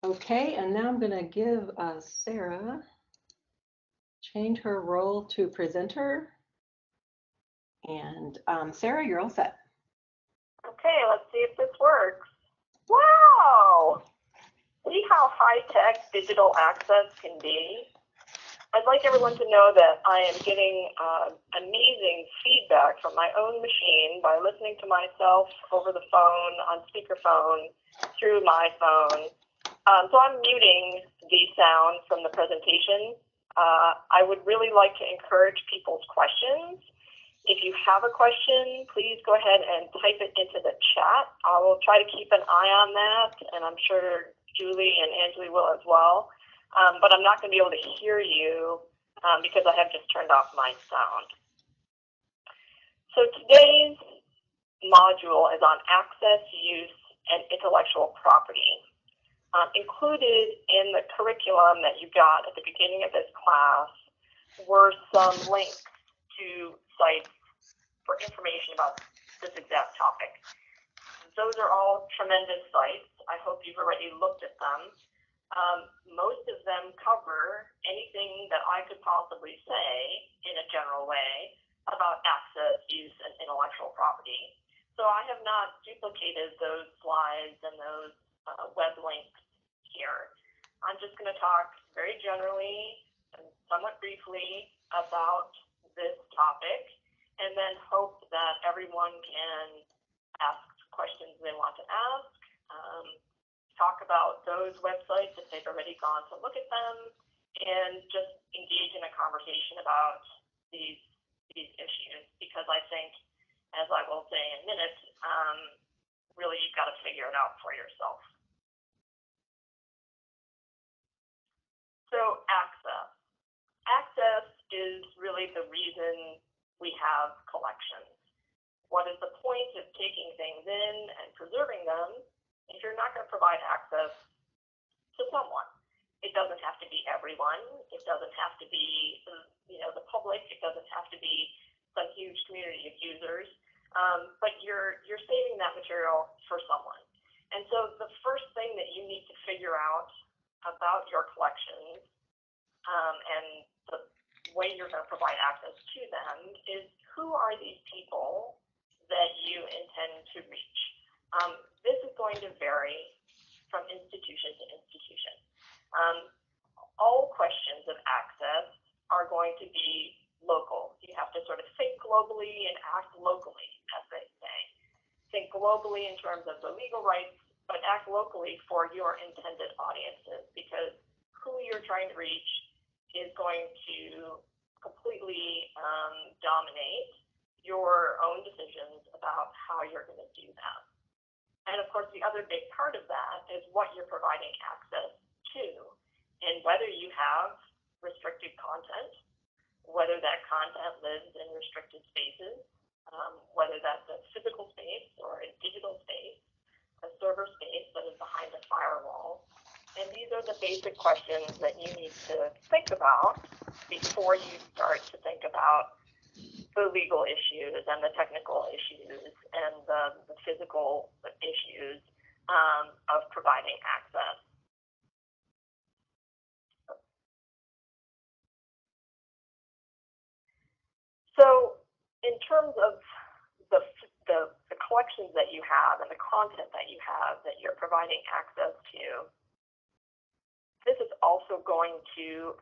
Okay, and now I'm going to give Sarah, change her role to presenter. And Sarah, you're all set. Okay, let's see if this works. Wow! See how high-tech digital access can be? I'd like everyone to know that I am getting amazing feedback from my own machine by listening to myself over the phone, on speakerphone, through my phone. So I'm muting the sound from the presentation. I would really like to encourage people's questions. If you have a question, please go ahead and type it into the chat. I will try to keep an eye on that, and I'm sure Julie and Angela will as well. But I'm not going to be able to hear you because I have just turned off my sound. So today's module is on access, use, and intellectual property. Included in the curriculum that you got at the beginning of this class were some links to sites for information about this exact topic. Those are all tremendous sites. I hope you've already looked at them. Most of them cover anything that I could possibly say in a general way about access, use, and intellectual property. So I have not duplicated those slides and those web links here. I'm just going to talk very generally and somewhat briefly about this topic, and then hope that everyone can ask questions they want to ask, talk about those websites if they've already gone to look at them, and just engage in a conversation about these issues, because I think, as I will say in a minute, really you've got to figure it out for yourself. So access. Access is really the reason we have collections. What is the point of taking things in and preserving them if you're not going to provide access to someone? It doesn't have to be everyone. It doesn't have to be, the public. It doesn't have to be some huge community of users. But you're saving that material for someone. And so the first thing that you need to figure out about your collections and the way you're going to provide access to them is, who are these people that you intend to reach? This is going to vary from institution to institution. All questions of access are going to be local. You have to sort of think globally and act locally, as they say. Think globally in terms of the legal rights, but act locally for your intended audiences, because who you're trying to reach is going to completely dominate your own decisions about how you're going to do that. And of course, the other big part of that is what you're providing access to, and whether you have restricted content, whether that content lives in restricted spaces, whether that's a physical space or a digital space, a server space that is behind a firewall. And these are the basic questions that you need to think about before you start to think about the legal issues and the technical issues and the physical issues of providing access. So in terms of the collections that you have and the content that you have that you're providing access to, this is also going to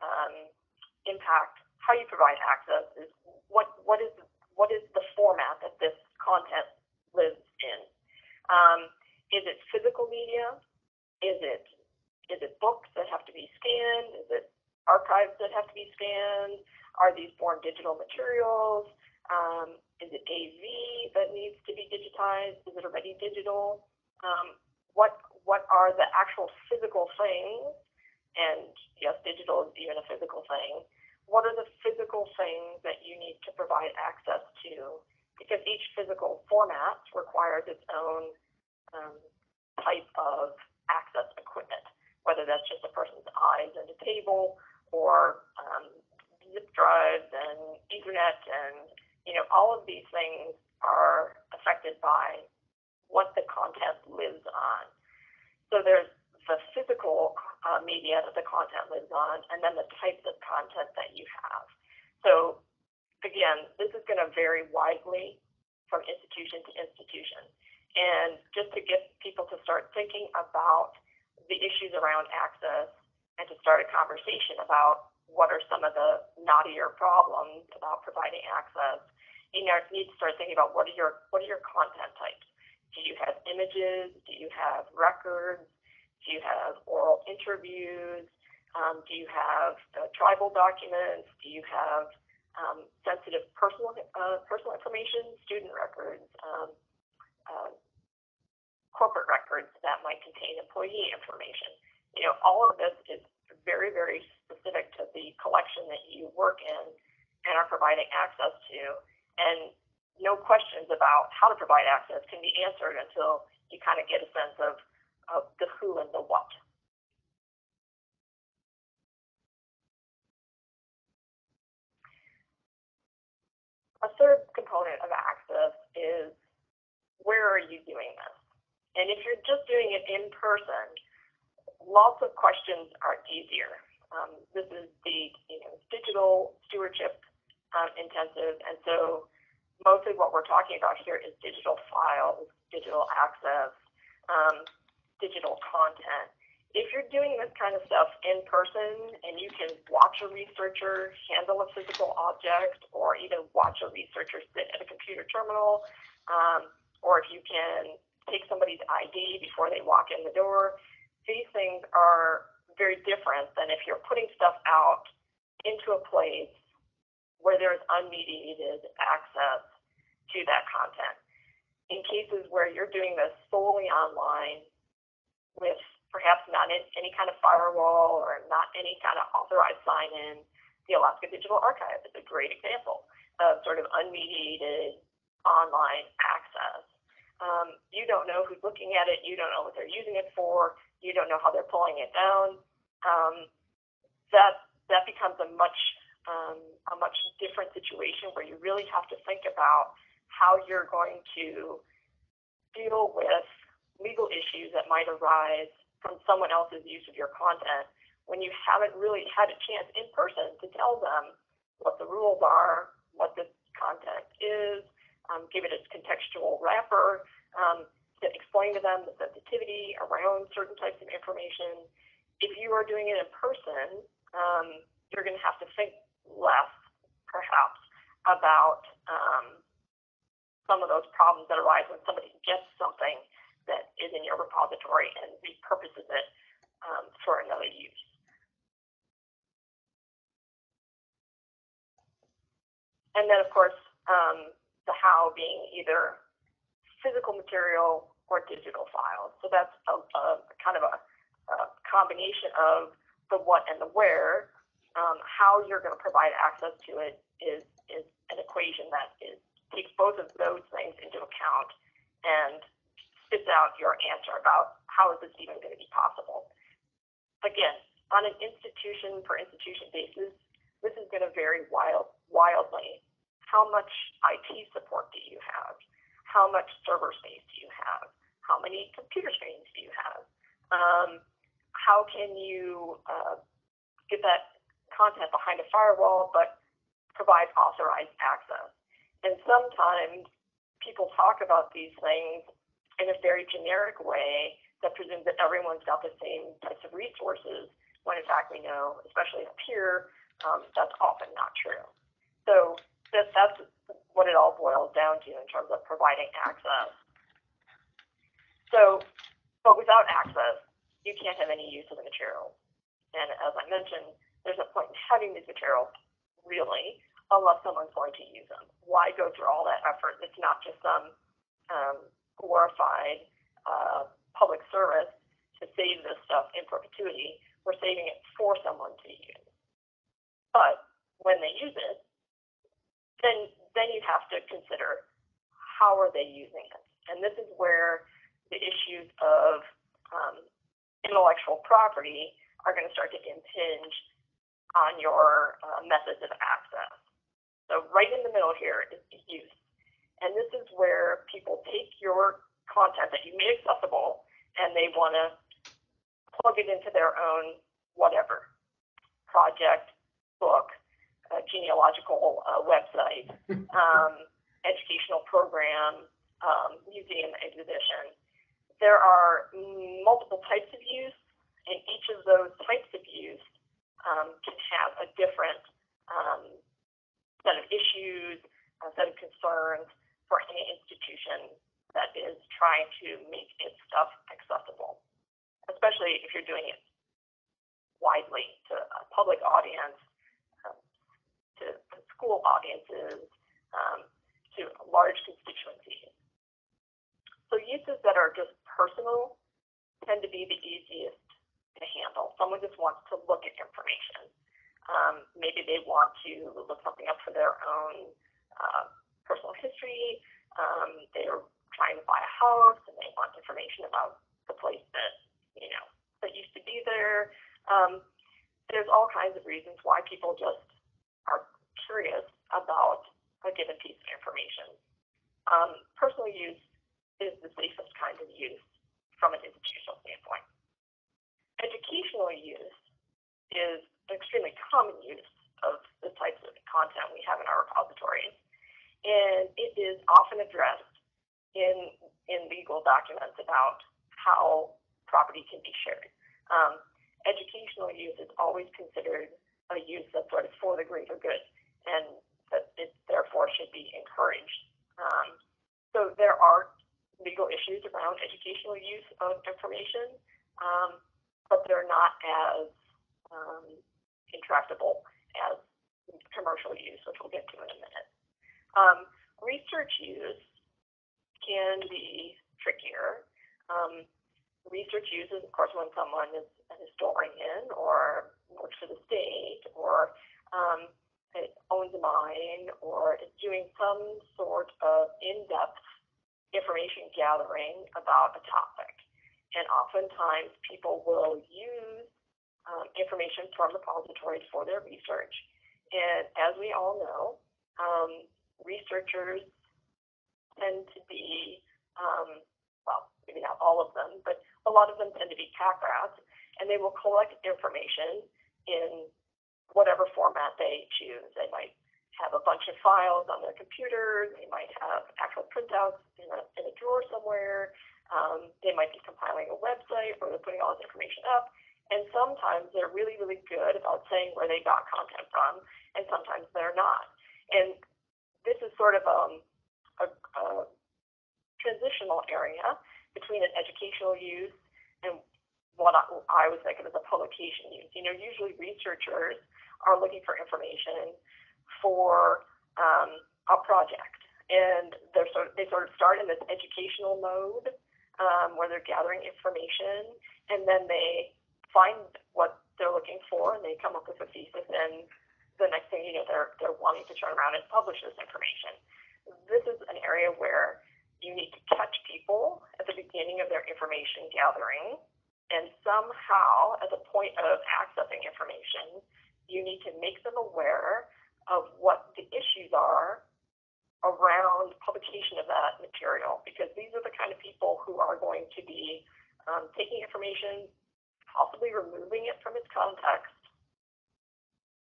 impact how you provide access. Is what is the format that this content lives in? Is it physical media? Is it books that have to be scanned? Is it archives that have to be scanned? Are these born digital materials? Is it AV that needs to be digitized? Is it already digital? What are the actual physical things? And yes, digital is even a physical thing. What are the physical things that you need to provide access to? Because each physical format requires its own type of access equipment, whether that's just a person's eyes and a table, or zip drives and Ethernet, and all of these things are affected by what the content lives on. So there's the physical media that the content lives on, and then the types of content that you have. So again, this is going to vary widely from institution to institution. And just to get people to start thinking about the issues around access and to start a conversation about what are some of the knottier problems about providing access, you need to start thinking about what are your content types. Do you have images? Do you have records? Do you have oral interviews? Do you have tribal documents? Do you have sensitive personal information, student records, corporate records that might contain employee information? All of this is very, very specific to the collection that you work in and are providing access to. And no questions about how to provide access can be answered until you kind of get a sense of the who and the what. A third component of access is, where are you doing this? And if you're just doing it in person, lots of questions are easier. This is the Digital Stewardship Intensive, and so mostly what we're talking about here is digital files, digital access, digital content. If you're doing this kind of stuff in person and you can watch a researcher handle a physical object, or even watch a researcher sit at a computer terminal, or if you can take somebody's ID before they walk in the door, these things are very different than if you're putting stuff out into a place where there's unmediated access to that content. In cases where you're doing this solely online with perhaps not any kind of firewall or not any kind of authorized sign-in, the Alaska Digital Archive is a great example of sort of unmediated online access. You don't know who's looking at it. You don't know what they're using it for. You don't know how they're pulling it down. That becomes a much different situation where you really have to think about how you're going to deal with legal issues that might arise from someone else's use of your content when you haven't really had a chance in person to tell them what the rules are, what this content is, give it its contextual wrapper, to explain to them the sensitivity around certain types of information. If you are doing it in person, you're going to have to think less, perhaps, about some of those problems that arise when somebody gets something that is in your repository and repurposes it for another use. And then, of course, the how being either physical material or digital files. So that's a kind of a combination of the what and the where. How you're going to provide access to it is an equation that takes both of those things into account and spits out your answer about how is this even going to be possible. Again, on an institution per institution basis, this is going to vary wildly. How much IT support do you have? How much server space do you have? How many computer screens do you have? How can you get that content behind a firewall but provide authorized access? And sometimes people talk about these things in a very generic way that presumes that everyone's got the same types of resources, when in fact we know, especially up here, that's often not true. So that's what it all boils down to in terms of providing access. So, but without access, you can't have any use of the materials. And as I mentioned, there's no point in having these materials, really, unless someone's going to use them. Why go through all that effort? It's not just some glorified public service to save this stuff in perpetuity. We're saving it for someone to use. But when they use it, then you have to consider how are they using it. And this is where the issues of intellectual property are going to start to impinge on your methods of access. So right in the middle here is the use. And this is where people take your content that you made accessible and they want to plug it into their own whatever project, book, genealogical website, educational program, museum exhibition. There are multiple types of use, and each of those types of use can have a different set of issues, a set of concerns for any institution that is trying to make its stuff accessible, especially if you're doing it widely to a public audience, to school audiences, to large constituencies. So uses that are just personal tend to be the easiest to handle. Someone just wants to look at information. Maybe they want to look something up for their own personal history. They're trying to buy a house and they want information about the place that, that used to be there. There's all kinds of reasons why people just are curious about a given piece of information. Personal use is the safest kind of use from an institutional standpoint. Educational use is an extremely common use of the types of content we have in our repositories, and it is often addressed in legal documents about how property can be shared. Educational use is always considered a use that's sort of for the greater good, and that it therefore should be encouraged. So there are legal issues around educational use of information, but they're not as intractable as commercial use, which we'll get to in a minute. Research use can be trickier. Research use is, of course, when someone is a historian or works for the state or owns a mine or is doing some sort of in-depth information gathering about a topic. And oftentimes people will use information from repositories for their research. And as we all know, researchers tend to be, well, maybe not all of them, but a lot of them tend to be pack rats, and they will collect information in whatever format they choose. They might have a bunch of files on their computers. They might have actual printouts in a drawer somewhere. They might be compiling a website where they're putting all this information up. And sometimes they're really, really good about saying where they got content from, and sometimes they're not. And this is sort of a transitional area between an educational use and what I would think of as a publication use. Usually researchers are looking for information for a project, and they sort of start in this educational mode where they're gathering information, and then they find what they're looking for, and they come up with a thesis, and the next thing you know, they're wanting to turn around and publish this information. This is an area where you need to catch people at the beginning of their information gathering, and somehow, at the point of accessing information, you need to make them aware of what the issues are around publication of that material, because these are the kind of people who are going to be taking information, possibly removing it from its context,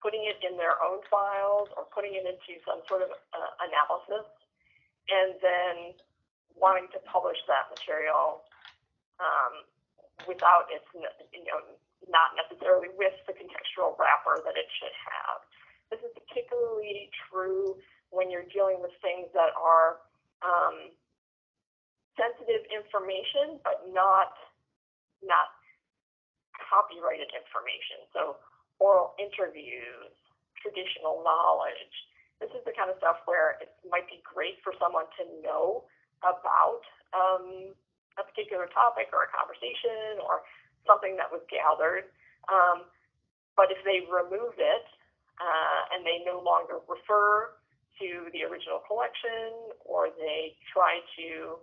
putting it in their own files or putting it into some sort of analysis, and then wanting to publish that material without its, not necessarily with the contextual wrapper that it should have. This is particularly true when you're dealing with things that are sensitive information, but not copyrighted information. So oral interviews, traditional knowledge. This is the kind of stuff where it might be great for someone to know about a particular topic or a conversation or something that was gathered. But if they remove it and they no longer refer to the original collection, or they try to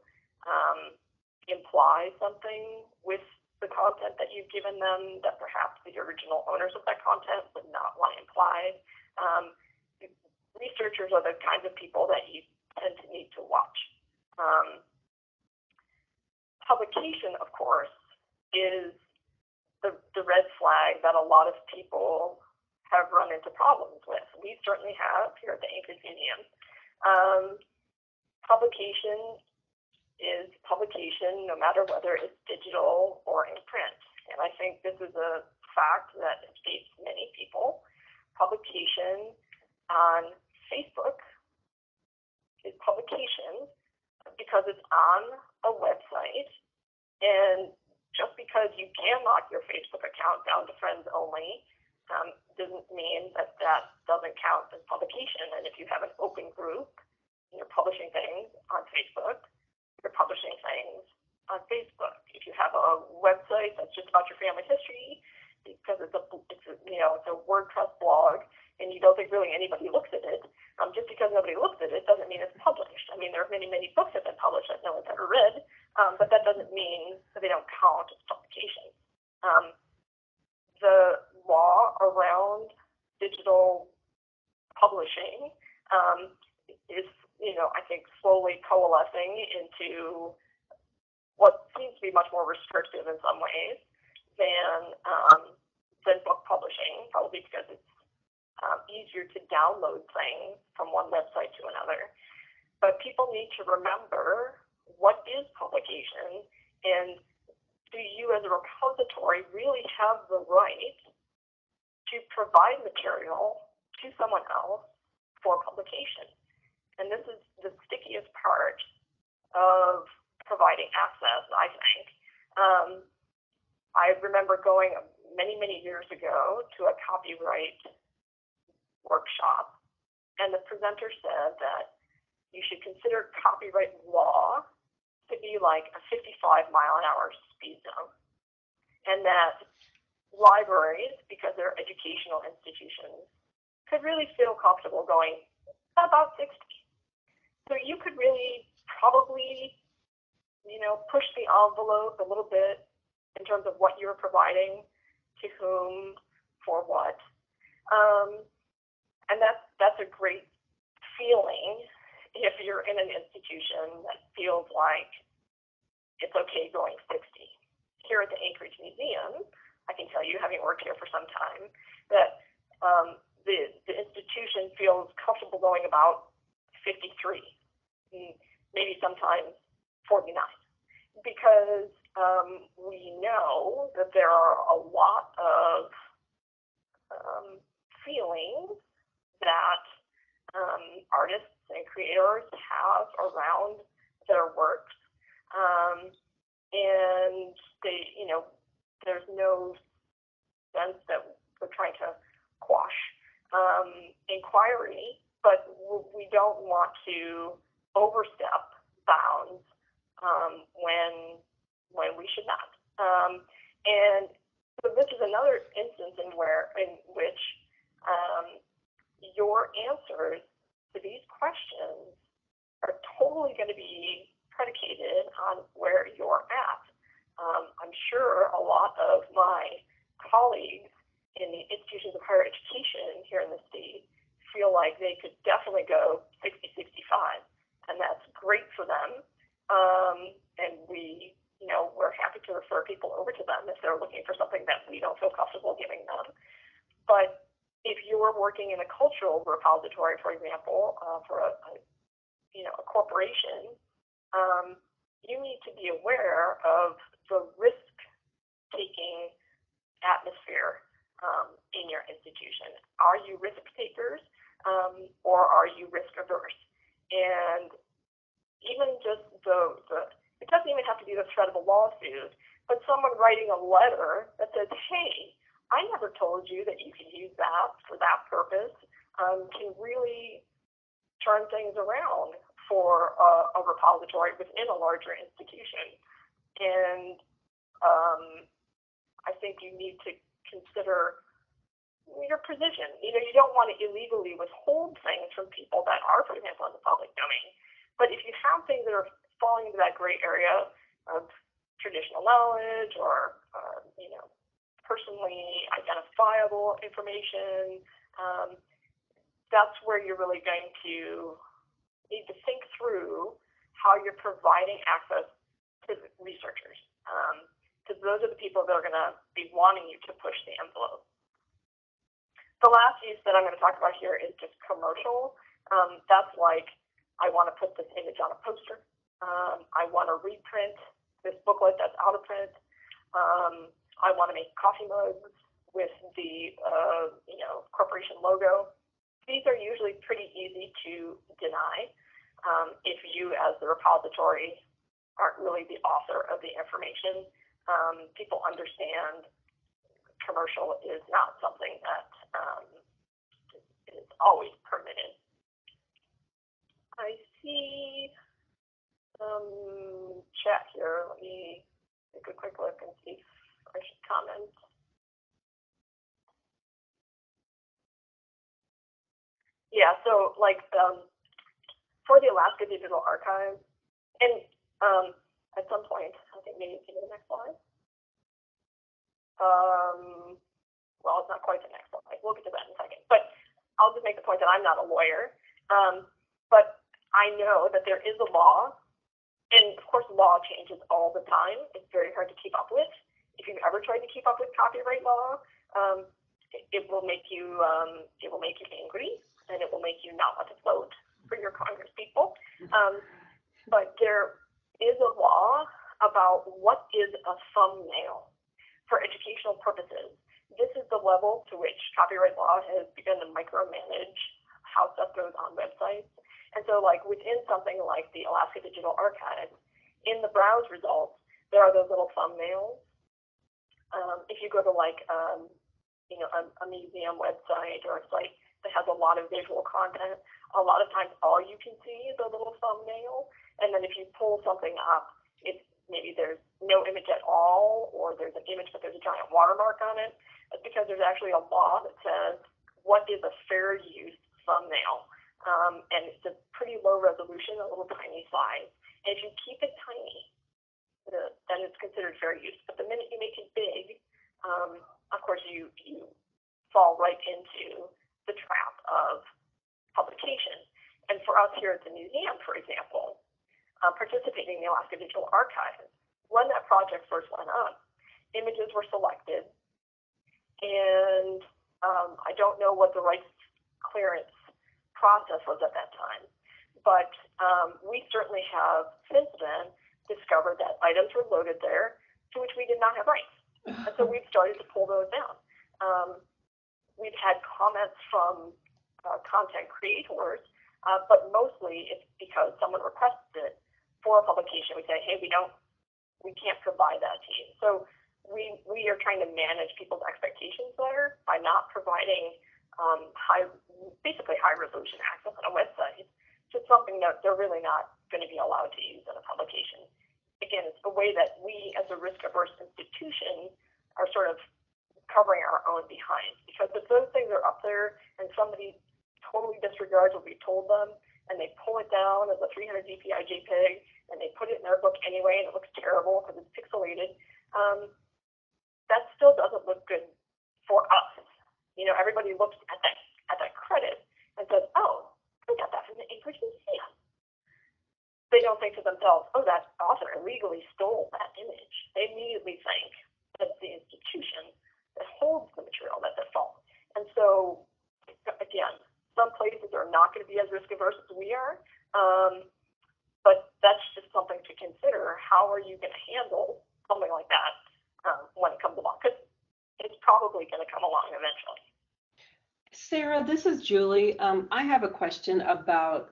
imply something with the content that you've given them that perhaps the original owners of that content would not want implied. Researchers are the kinds of people that you tend to need to watch. Publication, of course, is the flag that a lot of people have run into problems with. We certainly have here at the Anchorage Museum. Publication is publication, no matter whether it's digital or in print. And I think this is a fact that escapes many people. Publication on Facebook is publication because it's on a website, and just because you can lock your Facebook account down to friends only doesn't mean that that doesn't count as publication. And if you have an open group and you're publishing things on Facebook, you're publishing things on Facebook. If you have a website that's just about your family history, because it's a WordPress blog, and you don't think really anybody looks at it, just because nobody looks at it doesn't mean it's published. I mean, there are many, many books that have been published that no one's ever read, but that doesn't mean that they don't count as publication. The law around digital publishing is, I think, slowly coalescing into what seems to be much more restrictive in some ways than book publishing, probably because it's easier to download things from one website to another. But people need to remember what is publication, and do you as a repository really have the right to provide material to someone else for publication? And this is the stickiest part of providing access, I think. I remember going many, many years ago to a copyright workshop, and the presenter said that you should consider copyright law to be like a 55-mile-an-hour speed zone, and that libraries, because they're educational institutions, could really feel comfortable going about 60. So you could really probably, push the envelope a little bit in terms of what you're providing, to whom, for what. And that's a great feeling if you're in an institution that feels like it's okay going 60. Here at the Anchorage Museum, I can tell you, having worked here for some time, that the institution feels comfortable going about 53, maybe sometimes 49, because we know that there are a lot of feelings that artists and creators have around their works, and they, there's no sense that we're trying to quash inquiry, but we don't want to overstep bounds when we should not. And so this is another instance in which your answers to these questions are totally going to be predicated on where you're at. I'm sure a lot of my colleagues in the institutions of higher education here in the state feel like they could definitely go 60, 65, and that's great for them. And we're happy to refer people over to them if they're looking for something that we don't feel comfortable giving them. But if you're working in a cultural repository, for example, for a corporation, you need to be aware of the risk-taking atmosphere in your institution. Are you risk takers, or are you risk averse? And even just it doesn't even have to be the threat of a lawsuit, but someone writing a letter that says, hey, I never told you that you could use that for that purpose, can really turn things around for a repository within a larger institution. And I think you need to consider your position. You don't want to illegally withhold things from people that are, for example, in the public domain. But if you have things that are falling into that gray area of traditional knowledge or personally identifiable information, that's where you're really going to need to think through how you're providing access to researchers. because those are the people that are going to be wanting you to push the envelope. The last use that I'm going to talk about here is just commercial. That's like, I want to put this image on a poster. I want to reprint this booklet that's out of print. I want to make coffee mugs with the corporation logo. These are usually pretty easy to deny if you, as the repository, aren't really the author of the information. People understand commercial is not something that is always permitted. I see some chat here. Let me take a quick look and see if I should comment. Yeah, so like for the Alaska Digital Archive, and at some point, I think maybe to the next slide. Well, it's not quite the next slide. We'll get to that in a second. But I'll just make the point that I'm not a lawyer. But I know that there is a law, and of course, law changes all the time. It's very hard to keep up with. If you've ever tried to keep up with copyright law, it will make you angry, and it will make you not want to vote for your Congress people. But there is a law about what is a thumbnail for educational purposes. This is the level to which copyright law has begun to micromanage how stuff goes on websites. And so like within something like the Alaska Digital Archive, in the browse results, there are those little thumbnails. If you go to like a museum website or a site that has a lot of visual content, a lot of times all you can see is a little thumbnail. And then if you pull something up, it's maybe there's no image at all, or there's an image but there's a giant watermark on it. That's because there's actually a law that says what is a fair use thumbnail. And it's a pretty low resolution, a little tiny size. And if you keep it tiny, then it's considered fair use. But the minute you make it big, of course you fall right into the trap of publication. And for us here at the museum, for example, participating in the Alaska Digital Archive, when that project first went up, images were selected, and I don't know what the rights clearance process was at that time, but we certainly have since then discovered that items were loaded there to which we did not have rights. And so we've started to pull those down. We've had comments from content creators, but mostly it's because someone requested it for a publication. We say, hey, we can't provide that to you. So we are trying to manage people's expectations there by not providing basically high resolution access on a website to something that they're really not going to be allowed to use in a publication. Again, it's a way that we, as a risk-averse institution, are sort of covering our own behind. Because if those things are up there and somebody totally disregards what we told them, and they pull it down as a 300 dpi JPEG, and they put it in their book anyway, and it looks terrible because it's pixelated, that still doesn't look good for us. Everybody looks at that credit and says, oh, I got that from the Anchorage Museum. They don't think to themselves, oh, that author illegally stole that image. They immediately think that the institution that holds the material that's at fault. And so, again, some places are not going to be as risk averse as we are, but that's just something to consider. How are you going to handle something like that when it comes along? Because it's probably going to come along eventually. Sarah, this is Julie. I have a question about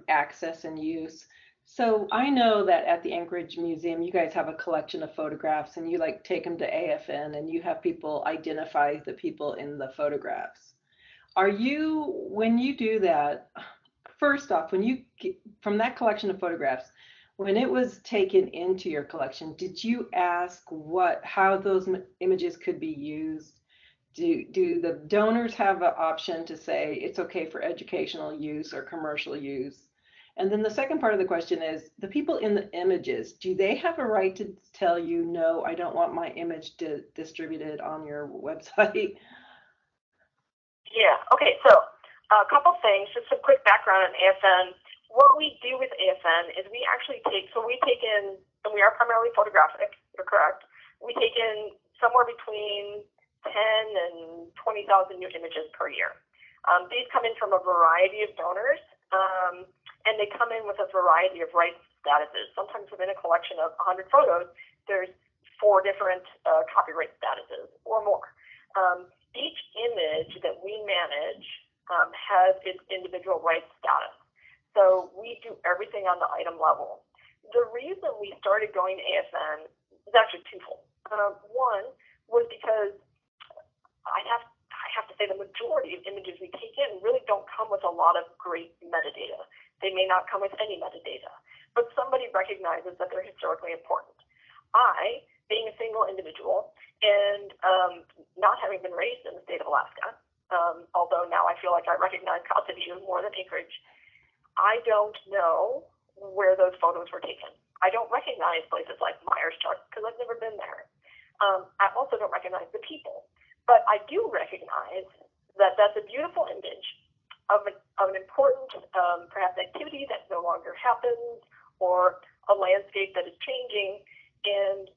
access and use. So I know that at the Anchorage Museum, you guys have a collection of photographs, and you take them to AFN, and you have people identify the people in the photographs. When you do that, first off, from that collection of photographs, when it was taken into your collection, did you ask how those images could be used? Do the donors have an option to say it's okay for educational use or commercial use? And then the second part of the question is, the people in the images, do they have a right to tell you, no, I don't want my image distributed on your website? Yeah, okay, so a couple things, just some quick background on AFN. What we do with AFN is we actually and we are primarily photographic, you're correct. we take in somewhere between 10 and 20,000 new images per year. These come in from a variety of donors, and they come in with a variety of rights statuses. Sometimes within a collection of 100 photos, there's 4 different copyright statuses or more. Each image that we manage has its individual rights status. So we do everything on the item level. The reason we started going to ASN is actually twofold. One was because I have to say the majority of images we take in really don't come with a lot of great metadata. They may not come with any metadata, but somebody recognizes that they're historically important. I, being a single individual and not having been raised in the state of Alaska, although now I feel like I recognize Casa View more than Anchorage, I don't know where those photos were taken. I don't recognize places like Myers Chart because I've never been there. I also don't recognize the people, but I do recognize that that's a beautiful image of an important perhaps activity that no longer happens or a landscape that is changing, and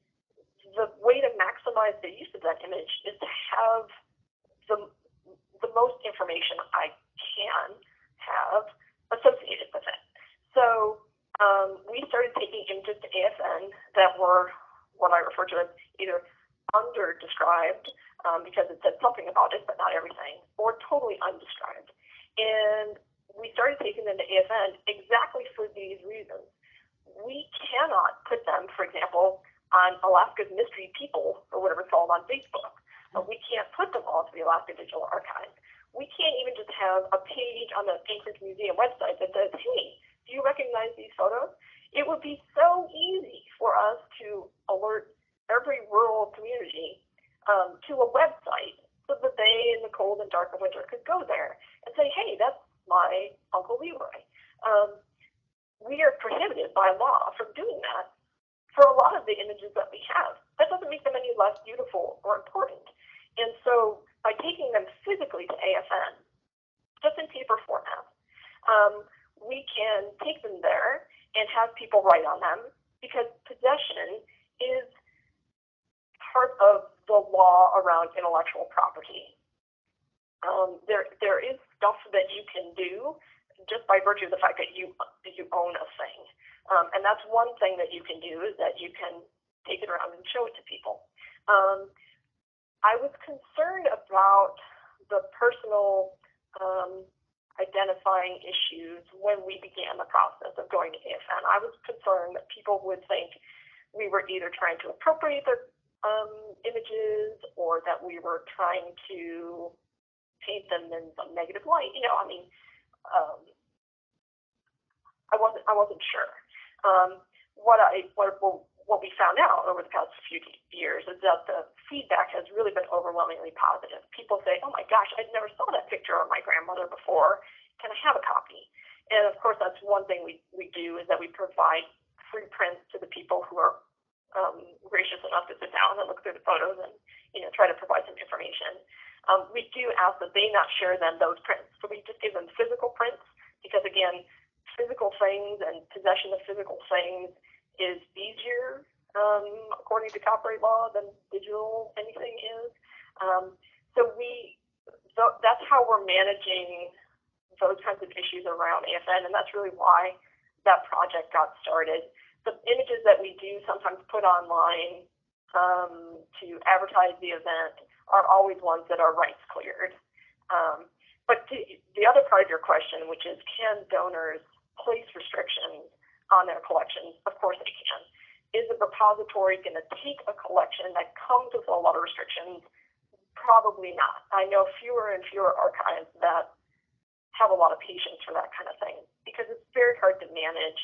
the way to maximize the use of that image is to have the most information I can have associated with it. So we started taking images to ASN that were what I refer to as either under-described because it said something about it, but not everything, or totally undescribed. And we started taking them to ASN exactly for these reasons. We cannot put them, for example, on Alaska's Mystery People, or whatever it's called, on Facebook. We can't put them all to the Alaska Digital Archive. We can't even just have a page on the Anchorage Museum website that says, hey, do you recognize these photos? It would be so easy for us to alert every rural community to a website so that they, in the cold and dark of winter, could go there and say, hey, that's my Uncle Leroy. We are prohibited by law from doing that for a lot of the images that we have. That doesn't make them any less beautiful or important. And so by taking them physically to ASN, just in paper format, we can take them there and have people write on them because possession is part of the law around intellectual property. There is stuff that you can do just by virtue of the fact that you own a thing. And that's one thing that you can do is that you can take it around and show it to people. I was concerned about the personal identifying issues when we began the process of going to ASN. I was concerned that people would think we were either trying to appropriate their images or that we were trying to paint them in some negative light. I wasn't sure. What we found out over the past few years is that the feedback has really been overwhelmingly positive. People say, oh my gosh, I never saw that picture of my grandmother before. Can I have a copy? And of course, that's one thing we do is that we provide free prints to the people who are gracious enough to sit down and look through the photos and try to provide some information. We do ask that they not share those prints. So we just give them physical prints because, again, physical things and possession of physical things is easier, according to copyright law, than digital anything is. That's how we're managing those kinds of issues around ASN, and that's really why that project got started. The images that we do sometimes put online to advertise the event are always ones that are rights cleared. But the other part of your question, which is can donors place restrictions on their collections? Of course they can. Is the repository going to take a collection that comes with a lot of restrictions? Probably not. I know fewer and fewer archives that have a lot of patience for that kind of thing because it's very hard to manage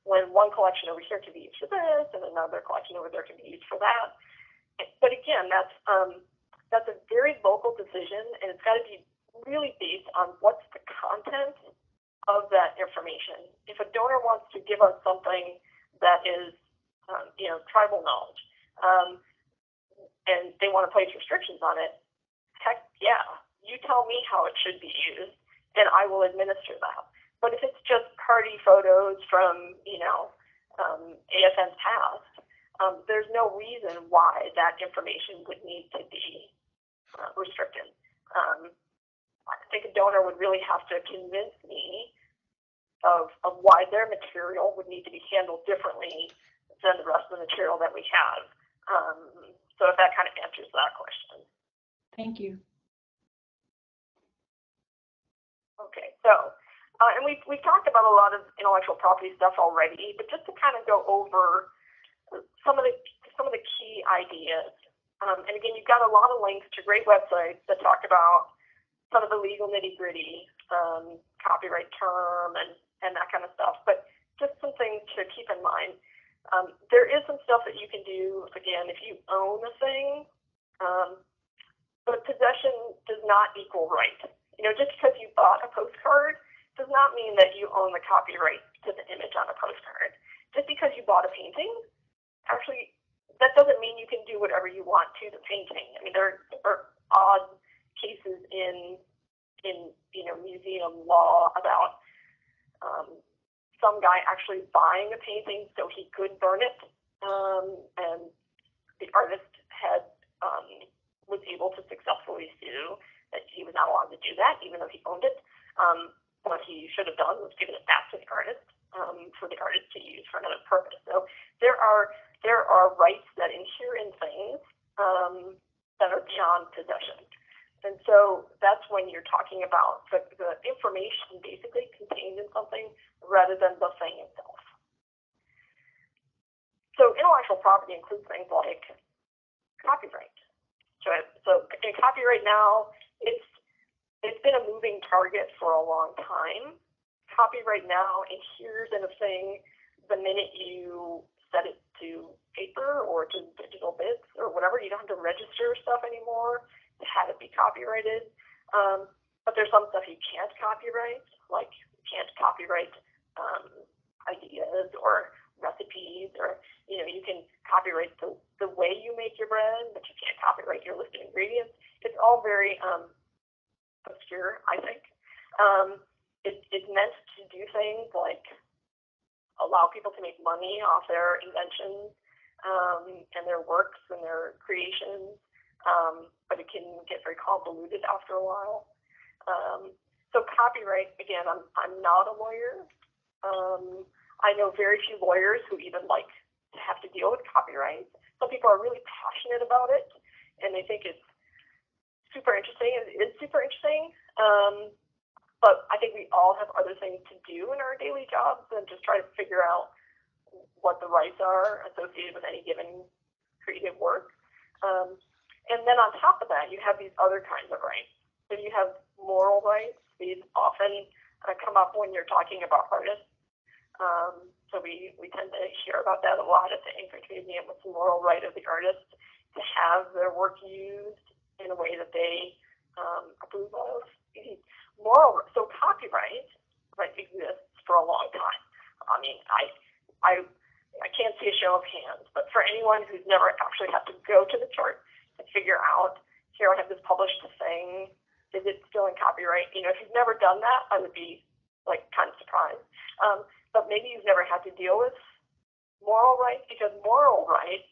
when one collection over here can be used for this and another collection over there can be used for that. But again, that's a very local decision, and it's got to be really based on what's the content of that information. If a donor wants to give us something that is, tribal knowledge, and they want to place restrictions on it, heck yeah, you tell me how it should be used, and I will administer that. But if it's just party photos from, ASN's past, there's no reason why that information would need to be restricted. I think a donor would really have to convince me of why their material would need to be handled differently than the rest of the material that we have. So if that kind of answers that question. Thank you. Okay, so, and we've talked about a lot of intellectual property stuff already, but just to kind of go over some of the key ideas. And again, you've got a lot of links to great websites that talk about some of the legal nitty-gritty, copyright term and that kind of stuff. But just some things to keep in mind. There is some stuff that you can do, again, if you own a thing, but possession does not equal right. Just because you bought a postcard does not mean that you own the copyright to the image on a postcard. Just because you bought a painting, actually, that doesn't mean you can do whatever you want to the painting. I mean, there are odd cases in museum law about some guy actually buying a painting so he could burn it, and the artist was able to successfully sue that he was not allowed to do that, even though he owned it. What he should have done was given it back to the artist for the artist to use for another purpose. So there are rights that inhere in things that are beyond possession. And so that's when you're talking about the information basically contained in something rather than the thing itself. So intellectual property includes things like copyright. So in copyright now, it's been a moving target for a long time. Copyright now adheres in a thing the minute you set it to paper or to digital bits or whatever. You don't have to register stuff anymore to have it be copyrighted. But there's some stuff you can't copyright, like you can't copyright ideas or recipes, or you can copyright the way you make your bread, but you can't copyright your list of ingredients. It's all very obscure, I think. It's meant to do things like allow people to make money off their inventions and their works and their creations, but it can get very convoluted after a while. So copyright, again, I'm not a lawyer. I know very few lawyers who even like to have to deal with copyright. Some people are really passionate about it, and they think it's super interesting. It's super interesting, but I think we all have other things to do in our daily jobs than just try to figure out what the rights are associated with any given creative work. And then on top of that, you have these other kinds of rights. So you have moral rights. These often come up when you're talking about artists. So we tend to hear about that a lot at the Anchorage Museum. It's the moral right of the artist to have their work used in a way that they approve of. So copyright exists for a long time. I mean, I can't see a show of hands, but for anyone who's never actually had to go to the chart and figure out, here I have this published thing, is it still in copyright? If you've never done that, I would be kind of surprised. But maybe you've never had to deal with moral rights, because moral rights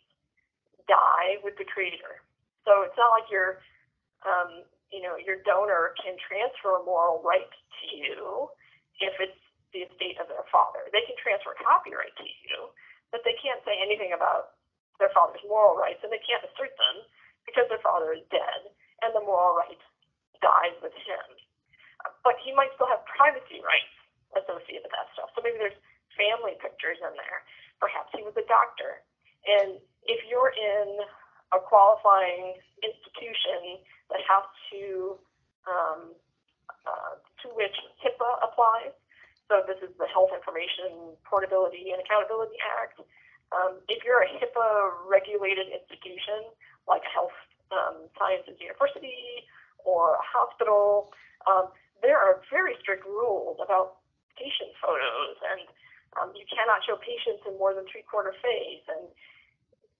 die with the creator. So it's not like your donor can transfer a moral right to you if it's the estate of their father. They can transfer copyright to you, but they can't say anything about their father's moral rights, and they can't assert them because their father is dead, and the moral right dies with him. But he might still have privacy rights associated with that stuff. So maybe there's family pictures in there. Perhaps he was a doctor. And if you're in a qualifying institution that has to which HIPAA applies, so this is the Health Information Portability and Accountability Act. If you're a HIPAA-regulated institution, like a health sciences university or a hospital, there are very strict rules about patient photos, and you cannot show patients in more than three-quarter face, and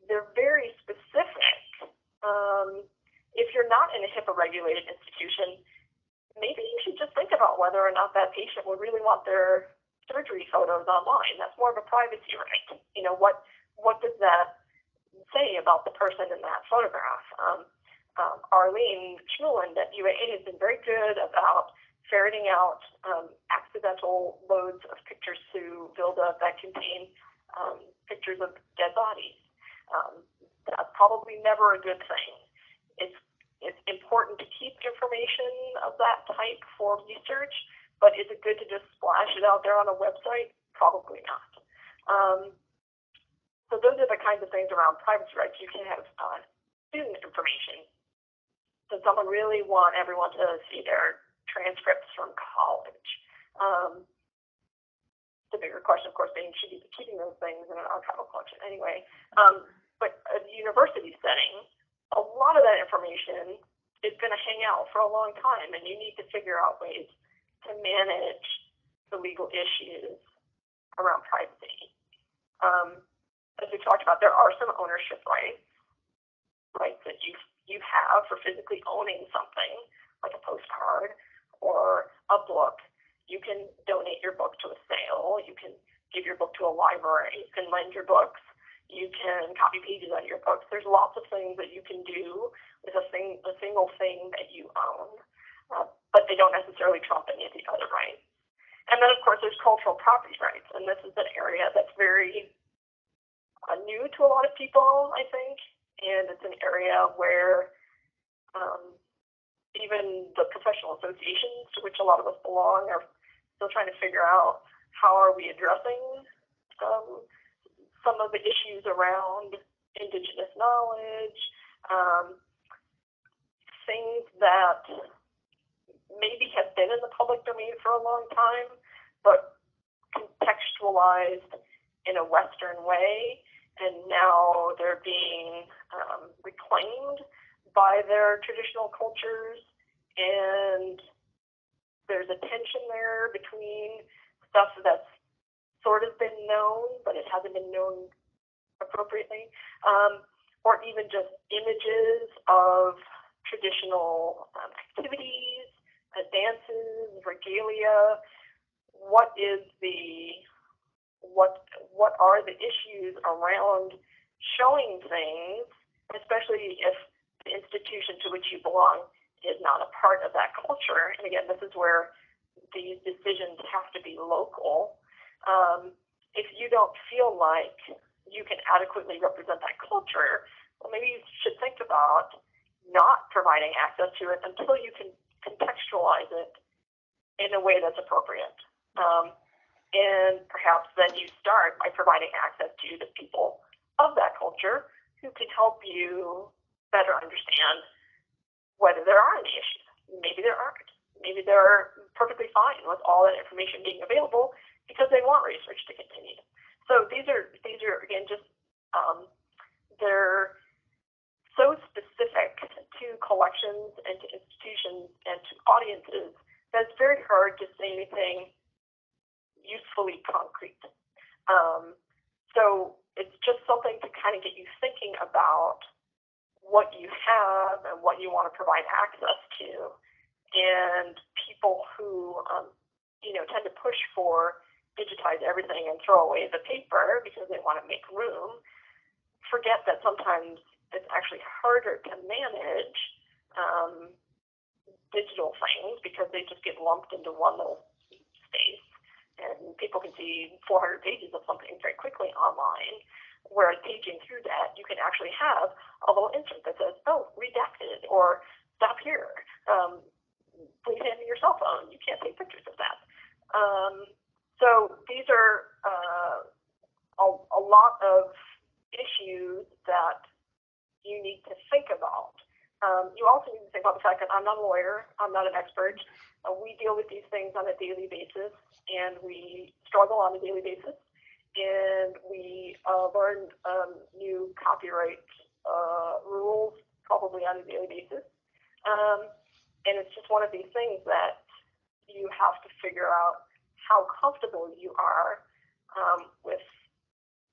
they're very specific. If you're not in a HIPAA-regulated institution, maybe you should just think about whether or not that patient would really want their surgery photos online. That's more of a privacy right. What does that say about the person in that photograph. Arlene Schmulin at UAA has been very good about ferreting out accidental loads of pictures to Vilda that contain pictures of dead bodies. That's probably never a good thing. It's important to keep information of that type for research, but is it good to just splash it out there on a website? Probably not. So those are the kinds of things around privacy rights. You can have student information. Does someone really want everyone to see their transcripts from college? The bigger question, of course, being should you be keeping those things in an archival collection anyway? But a university setting, a lot of that information is going to hang out for a long time, and you need to figure out ways to manage the legal issues around privacy. As we talked about, there are some ownership rights that you have for physically owning something, like a postcard or a book. You can donate your book to a sale. You can give your book to a library. You can lend your books. You can copy pages out of your books. There's lots of things that you can do with a single thing that you own, but they don't necessarily trump any of the other rights. And then, of course, there's cultural property rights, and this is an area that's very new to a lot of people, I think, and it's an area where even the professional associations to which a lot of us belong are still trying to figure out how are we addressing some of the issues around indigenous knowledge, things that maybe have been in the public domain for a long time, but contextualized in a Western way, and now they're being reclaimed by their traditional cultures, and there's a tension there between stuff that's sort of been known, but it hasn't been known appropriately, or even just images of traditional activities, dances, regalia. What are the issues around showing things, especially if the institution to which you belong is not a part of that culture? And again, this is where these decisions have to be local. If you don't feel like you can adequately represent that culture, well, maybe you should think about not providing access to it until you can contextualize it in a way that's appropriate. And perhaps then you start by providing access to the people of that culture who can help you better understand whether there are any issues. Maybe there aren't. Maybe they're perfectly fine with all that information being available because they want research to continue. So these are again just they're so specific to collections and to institutions and to audiences that it's very hard to say anything usefully concrete. So it's just something to kind of get you thinking about what you have and what you want to provide access to. And people who tend to push for digitize everything and throw away the paper because they want to make room, forget that sometimes it's actually harder to manage digital things because they just get lumped into one little space, and people can see 400 pages of something very quickly online. Whereas paging through that, you can actually have a little insert that says, "Oh, redacted," or "Stop here. Please hand me your cell phone. You can't take pictures of that." So these are a lot of issues that you need to think about. You also need to think about the fact that I'm not a lawyer, I'm not an expert. We deal with these things on a daily basis, and we struggle on a daily basis, and we learn new copyright rules probably on a daily basis. And it's just one of these things that you have to figure out how comfortable you are with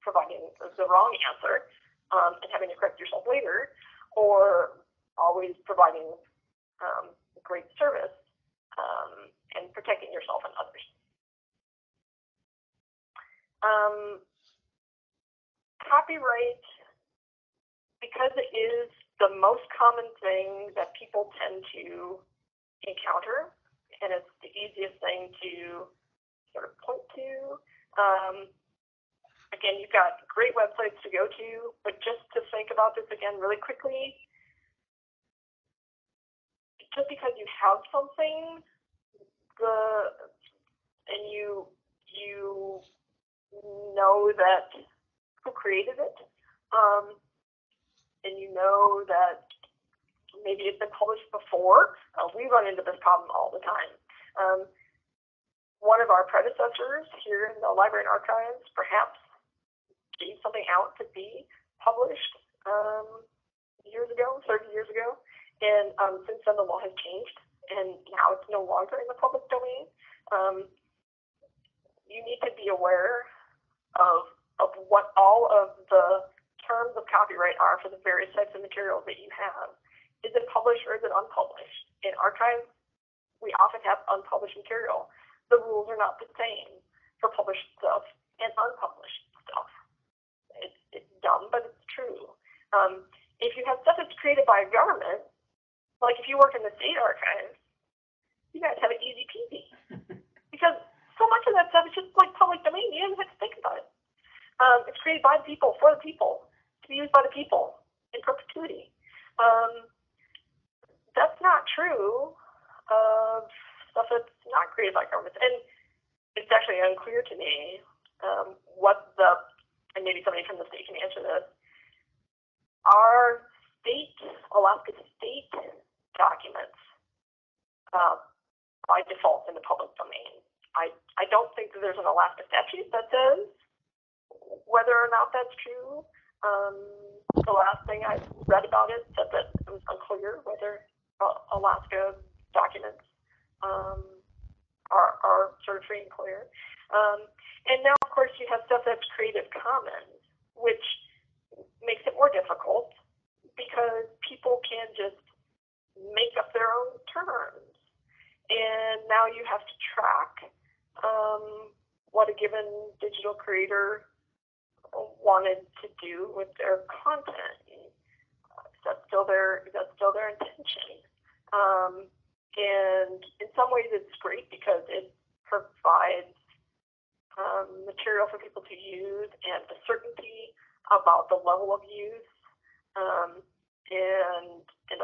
providing the wrong answer and having to correct yourself later, or always providing great service and protecting yourself and others. Copyright because it is the most common thing that people tend to encounter, and it's the easiest thing to sort of point to. Again, you've got great websites to go to, but just to think about this again really quickly, just because you have something, and you know that who created it, and you know that maybe it's been published before. We run into this problem all the time. One of our predecessors here in the Library and Archives perhaps gave something out to be published years ago, 30 years ago, and since then the law has changed, and now it's no longer in the public domain. You need to be aware of what all of the terms of copyright are for the various types of materials that you have. Is it published or is it unpublished? In archives, we often have unpublished material. The rules are not the same for published stuff and unpublished stuff. It's dumb, but it's true. If you have stuff that's created by a government, like if you work in the state archives, you guys have it easy peasy. Because so much of that stuff is just like public domain. You don't even have to think about it. It's created by the people, for the people, to be used by the people in perpetuity. That's not true of stuff that's not created by governments. And it's actually unclear to me and maybe somebody from the state can answer this, are Alaska state documents by default in the public domain? I don't think that there's an Alaska statute that says whether or not that's true. The last thing I read about it said that it was unclear whether Alaska documents are sort of free and clear. And now, of course, you have stuff that's Creative Commons, which makes it more difficult because people can just make up their own terms. And now you have to track what a given digital creator wanted to do with their content. That's still their intention. And in some ways it's great because it provides material for people to use and the certainty about the level of use and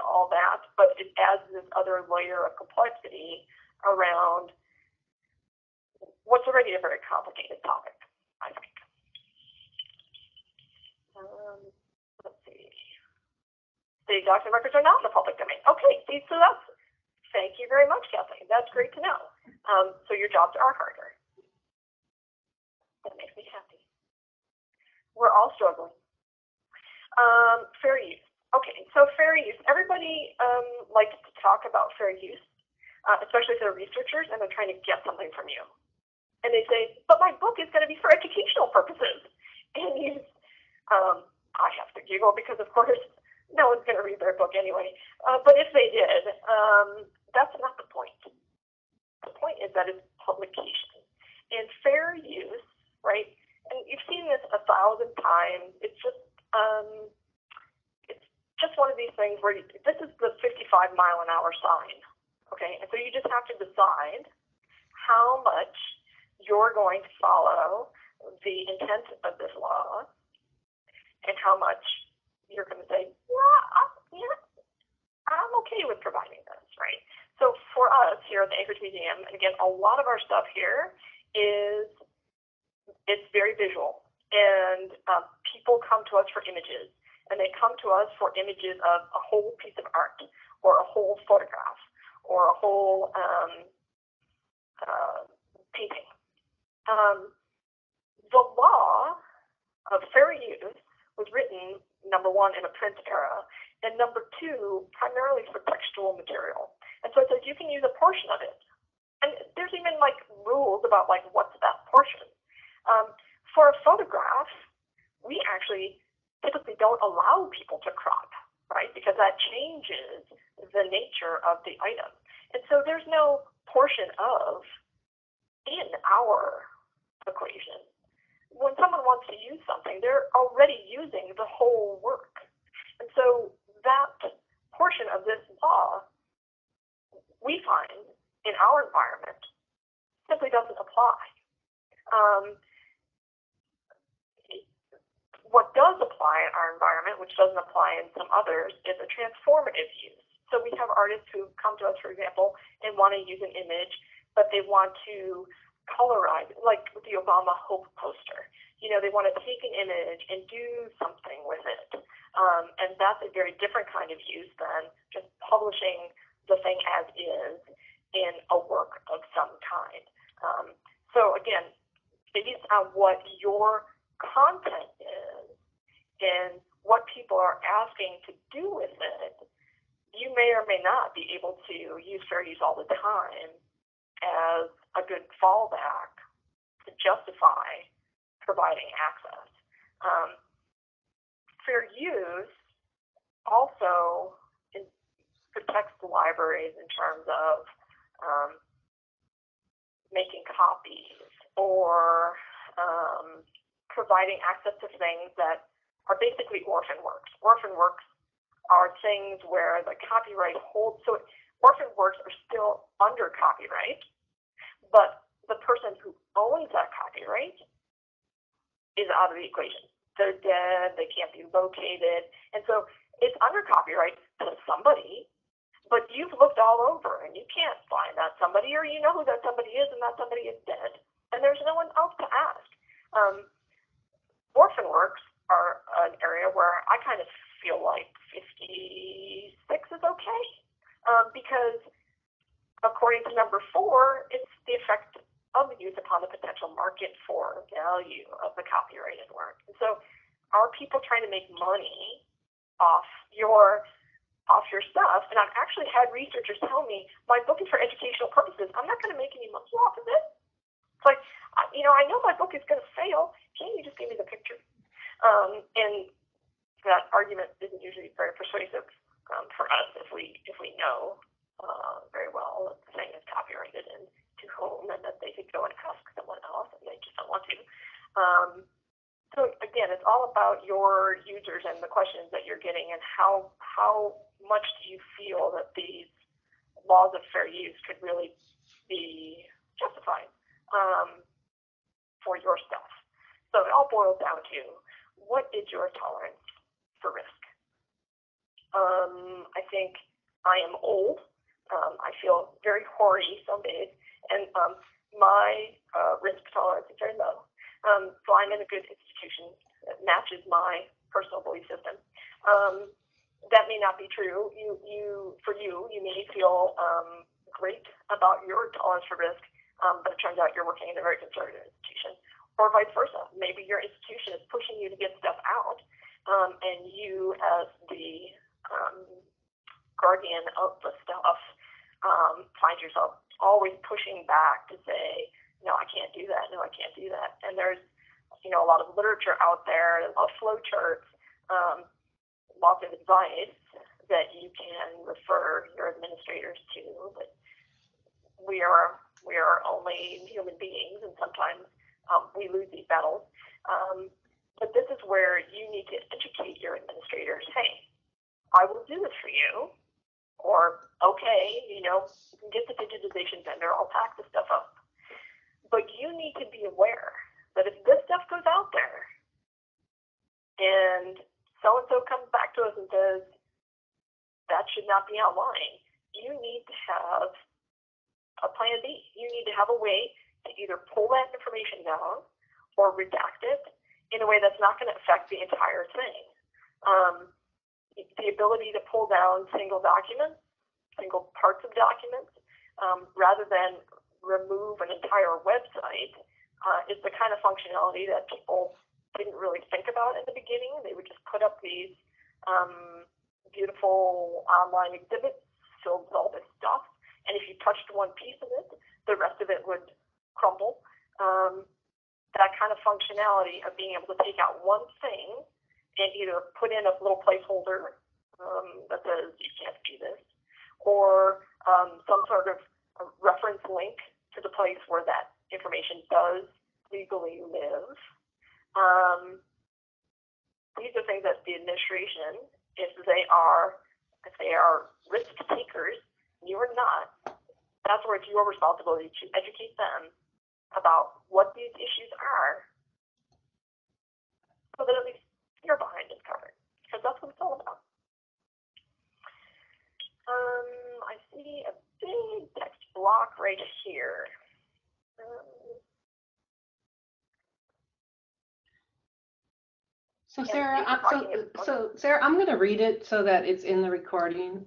all that, but it adds this other layer of complexity around what's already a very complicated topic, I think. Let's see. State document records are not in the public domain. Okay, so thank you very much, Kathleen. That's great to know. So your jobs are harder. That makes me happy. We're all struggling. Fair use. Okay, so fair use. Everybody likes to talk about fair use, especially if they're researchers and they're trying to get something from you. And they say, but my book is going to be for educational purposes. And I have to giggle because, of course, no one's going to read their book anyway. But if they did, that's not the point. The point is that it's publication. And fair use, right? And you've seen this 1,000 times. It's just one of these things where this is the 55-mile-an-hour sign, okay? And so you just have to decide how much you're going to follow the intent of this law and how much you're going to say, I'm okay with providing this, right? So for us here at the Anchorage Museum, and again, a lot of our stuff here it's very visual, and people come to us for images, and they come to us for images of a whole piece of art, or a whole photograph, or a whole painting. The law of fair use was written, number one, in a print era, and number two, primarily for textual material. And so it says you can use a portion of it. And there's even like rules about like what's that portion. For a photograph, we actually typically don't allow people to crop, right? Because that changes the nature of the item. And so there's no portion of in our equation. When someone wants to use something, they're already using the whole work. And so that portion of this law, we find in our environment, simply doesn't apply. What does apply in our environment, which doesn't apply in some others, is a transformative use. So we have artists who come to us, for example, and want to use an image, but they want to colorize it, like with the Obama Hope poster. They want to take an image and do something with it. And that's a very different kind of use than just publishing the thing as is in a work of some kind. So again, based on what your content is and what people are asking to do with it, you may or may not be able to use fair use all the time as a good fallback to justify providing access. Fair use also protects the libraries in terms of making copies or providing access to things that are basically orphan works. Orphan works are things where the copyright holds, so orphan works are still under copyright, but the person who owns that copyright is out of the equation. They're dead, they can't be located, and so it's under copyright to somebody, but you've looked all over and you can't find that somebody, or you know who that somebody is, and that somebody is dead, and there's no one else to ask. Orphan works are an area where I kind of feel like 56 is okay, because according to number 4, it's the effect of the use upon the potential market for value of the copyrighted work. And so are people trying to make money off your stuff? And I've actually had researchers tell me, my book is for educational purposes. I'm not going to make any money off of it. It's like, I know my book is going to fail. Can't you just give me the picture? And that argument isn't usually very persuasive for us if we know very well that the thing is copyrighted and to whom, and that they could go and ask someone else, and they just don't want to. So again, it's all about your users and the questions that you're getting, and how much do you feel that these laws of fair use could really be justified for your stuff. So it all boils down to, what is your tolerance for risk? I think I am old. I feel very hoary some days, and my risk tolerance is very low. So I'm in a good institution that matches my personal belief system. That may not be true. You may feel great about your tolerance for risk, but it turns out you're working in a very conservative institution, or vice versa. Maybe your institution is pushing you to get stuff out, and you, as the guardian of the stuff, find yourself always pushing back to say, no, I can't do that. No, I can't do that. And there's, a lot of literature out there, a lot of flow charts, lots of advice that you can refer your administrators to. But we are only human beings, and sometimes we lose these battles. But this is where you need to educate your administrators. Hey, I will do this for you. Or, okay, get the digitization vendor, I'll pack the stuff up. But you need to be aware that if this stuff goes out there and so-and-so comes back to us and says, that should not be online, you need to have a plan B. You need to have a way to either pull that information down or redact it in a way that's not going to affect the entire thing. The ability to pull down single documents, single parts of documents, rather than remove an entire website, is the kind of functionality that people didn't really think about in the beginning. They would just put up these beautiful online exhibits filled with all this stuff, and if you touched one piece of it, the rest of it would crumble. That kind of functionality of being able to take out one thing and either put in a little placeholder that says you can't see this, or some sort of reference link to the place where that information does legally live. These are things that the administration if they are risk takers, you are not, that's where it's your responsibility to educate them about what these issues are, so that at least you're behind is covered, because that's what it's all about. I see a big text block right here. So Sarah, Sarah, I'm going to read it so that it's in the recording.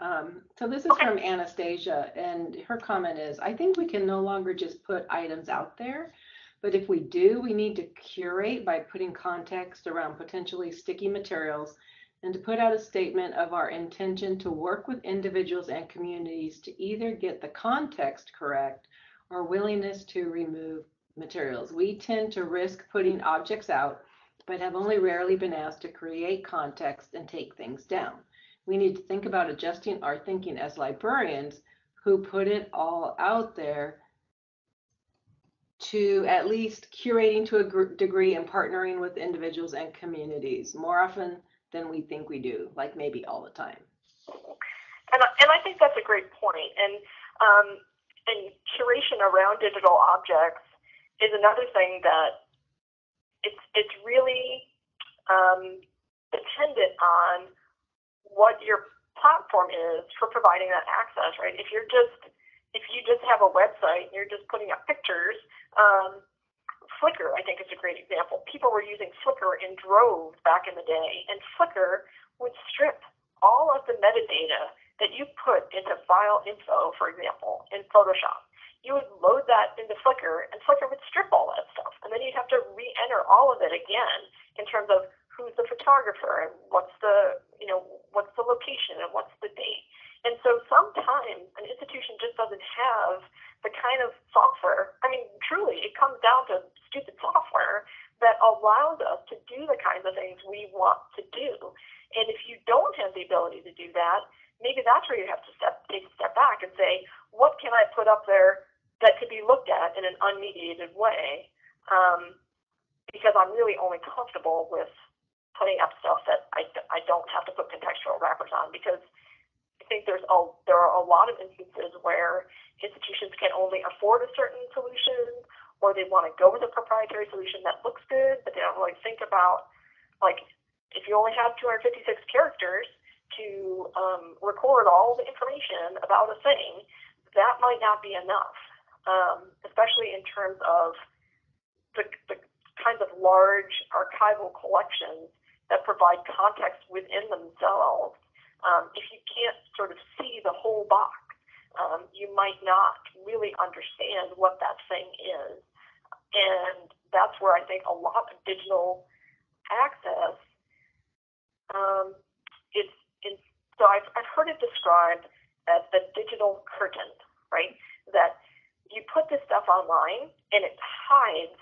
So this is from Anastasia, and her comment is, I think we can no longer just put items out there, but if we do, we need to curate by putting context around potentially sticky materials and to put out a statement of our intention to work with individuals and communities to either get the context correct or willingness to remove materials. We tend to risk putting objects out, but have only rarely been asked to create context and take things down. We need to think about adjusting our thinking as librarians who put it all out there to at least curating to a degree and partnering with individuals and communities more often than we think we do, like maybe all the time. And I think that's a great point. And curation around digital objects is another thing that it's really dependent on what your platform is for providing that access, right? If you just have a website and you're just putting up pictures, Flickr, I think, is a great example. People were using Flickr in droves back in the day, and Flickr would strip all of the metadata that you put into file info, for example, in Photoshop. You would load that into Flickr, and Flickr would strip all that stuff. And then you'd have to re-enter all of it again in terms of who's the photographer and what's the location and what's the date. And so sometimes an institution just doesn't have the kind of software. I mean, truly, it comes down to stupid software that allows us to do the kinds of things we want to do. And if you don't have the ability to do that, maybe that's where you have to take a step back and say, what can I put up there that could be looked at in an unmediated way? Because I'm really only comfortable with putting up stuff that I don't have to put contextual wrappers on, because I think there are a lot of instances where institutions can only afford a certain solution, or they want to go with a proprietary solution that looks good, but they don't really think about, like, if you only have 256 characters to record all the information about a thing, that might not be enough, especially in terms of the kinds of large archival collections that provide context within themselves. If you can't sort of see the whole box, you might not really understand what that thing is. And that's where I think a lot of digital access so I've heard it described as the digital curtain, right? That you put this stuff online and it hides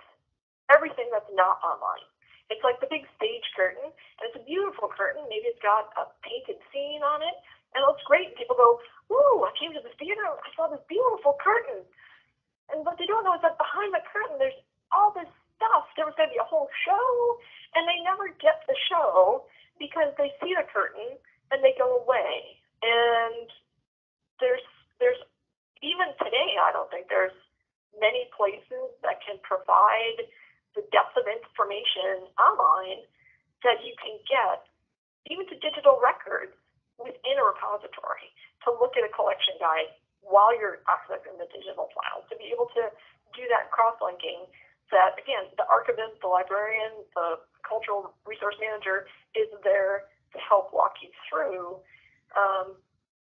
everything that's not online. It's like the big stage curtain, and it's a beautiful curtain. Maybe it's got a painted scene on it, and it looks great. People go, "Ooh, I came to the theater, I saw this beautiful curtain." And what they don't know is that behind the curtain, there's all this stuff. There was going to be a whole show, and they never get the show because they see the curtain and they go away. And there's even today, I don't think there's many places that can provide the depth of information online that you can get, even to digital records within a repository, to look at a collection guide while you're accessing the digital files, to be able to do that cross-linking that, again, the archivist, the librarian, the cultural resource manager is there to help walk you through.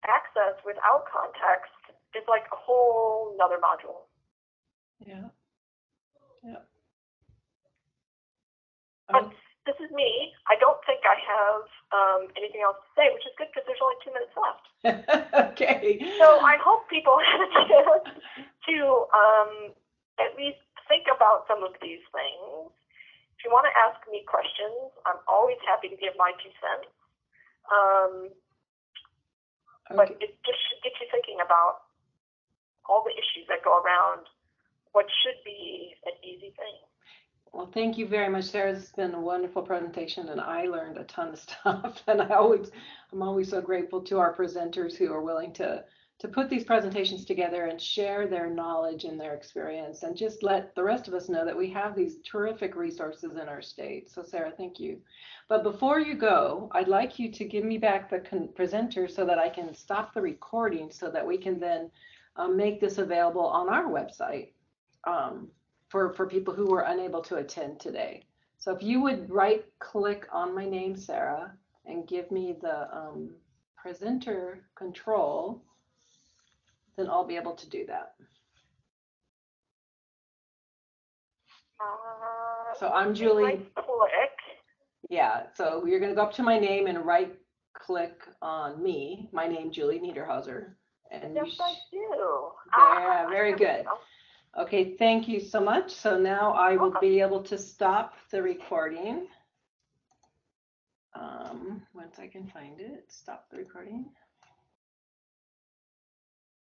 Access without context is like a whole nother module. Yeah. But this is me. I don't think I have anything else to say, which is good because there's only 2 minutes left. Okay. So I hope people had a chance to at least think about some of these things. If you want to ask me questions, I'm always happy to give my 2 cents. But it just should get you thinking about all the issues that go around what should be an easy thing. Well, thank you very much, Sarah. It's been a wonderful presentation, and I learned a ton of stuff. And I'm always so grateful to our presenters who are willing to put these presentations together and share their knowledge and their experience, and just let the rest of us know that we have these terrific resources in our state. So, Sarah, thank you. But before you go, I'd like you to give me back the presenter so that I can stop the recording, so that we can then make this available on our website. For people who were unable to attend today. So if you would right click on my name, Sarah, and give me the presenter control, then I'll be able to do that. So I'm Julie. Right click. Yeah, so you're going to go up to my name and right click on me, my name, Julie Niederhauser. And yes, I do. Yeah, very good. Okay, thank you so much. So now I will be able to stop the recording. Once I can find it, stop the recording.